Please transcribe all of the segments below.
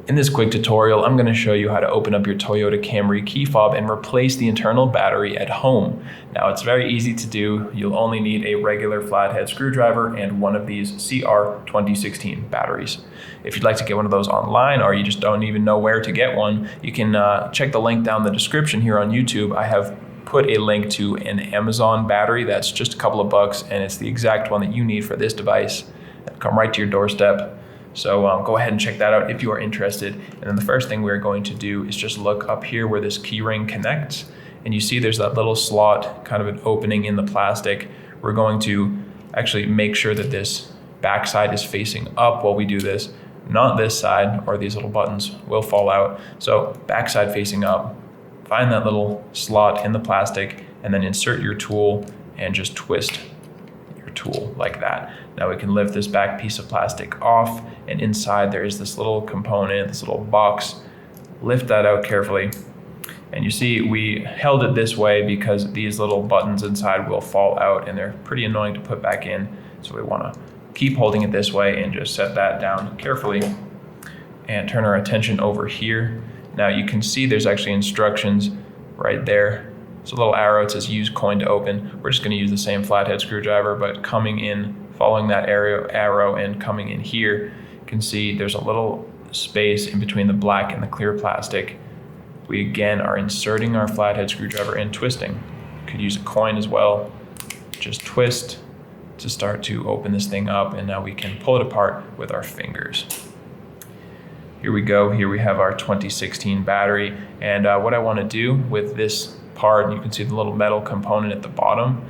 In this quick tutorial, I'm going to show you how to open up your Toyota Camry key fob and replace the internal battery at home. Now, it's very easy to do. You'll only need a regular flathead screwdriver and one of these CR 2016 batteries. If you'd like to get one of those online, or you just don't even know where to get one, you can check the link down in the description here on YouTube. I have put a link to an Amazon battery that's just a couple of bucks, and it's the exact one that you need for this device. It'll come right to your doorstep. So go ahead and check that out if you are interested. And then the first thing we're going to do is just look up here where this key ring connects. And you see there's that little slot, kind of an opening in the plastic. We're going to actually make sure that this back side is facing up while we do this, not this side, or these little buttons will fall out. So back side facing up, find that little slot in the plastic, and then insert your tool and just twist your tool like that. Now we can lift this back piece of plastic off, and inside there is this little component, this little box. Lift that out carefully. And you see we held it this way because these little buttons inside will fall out and they're pretty annoying to put back in. So we want to keep holding it this way and just set that down carefully and turn our attention over here. Now you can see there's actually instructions right there. It's a little arrow, it says use coin to open. We're just going to use the same flathead screwdriver, but coming in, following that arrow and coming in here, you can see there's a little space in between the black and the clear plastic. We again are inserting our flathead screwdriver and twisting. You could use a coin as well. Just twist to start to open this thing up, and now we can pull it apart with our fingers. Here we go. Here we have our 2016 battery, and what I want to do with this part, you can see the little metal component at the bottom,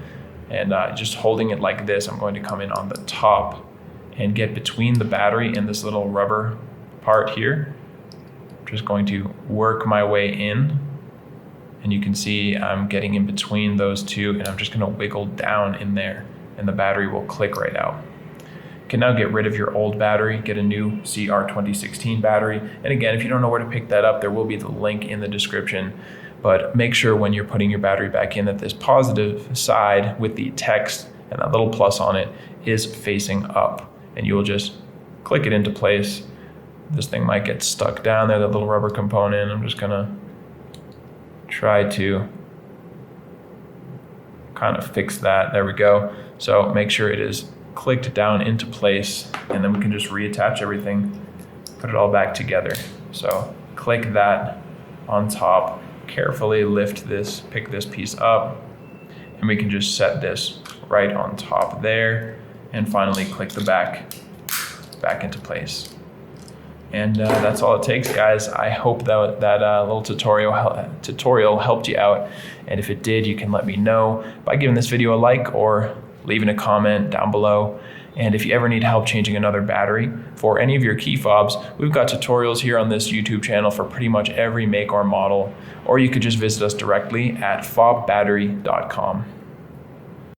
and just holding it like this, I'm going to come in on the top and get between the battery and this little rubber part here. Just going to work my way in, and you can see I'm getting in between those two, and I'm just going to wiggle down in there, and the battery will click right out. You can now get rid of your old battery, get a new CR 2016 battery. And again, if you don't know where to pick that up, there will be the link in the description. But make sure when you're putting your battery back in that this positive side with the text and that little plus on it is facing up, and you will just click it into place. This thing might get stuck down there, that little rubber component. I'm just gonna try to kind of fix that. There we go. So make sure it is clicked down into place, and then we can just reattach everything, put it all back together. So click that on top, carefully lift this, pick this piece up, and we can just set this right on top there, and finally click the back into place. And that's all it takes, guys. I hope that little tutorial helped you out. And if it did, you can let me know by giving this video a like or leaving a comment down below. And if you ever need help changing another battery for any of your key fobs, we've got tutorials here on this YouTube channel for pretty much every make or model. Or you could just visit us directly at fobbattery.com.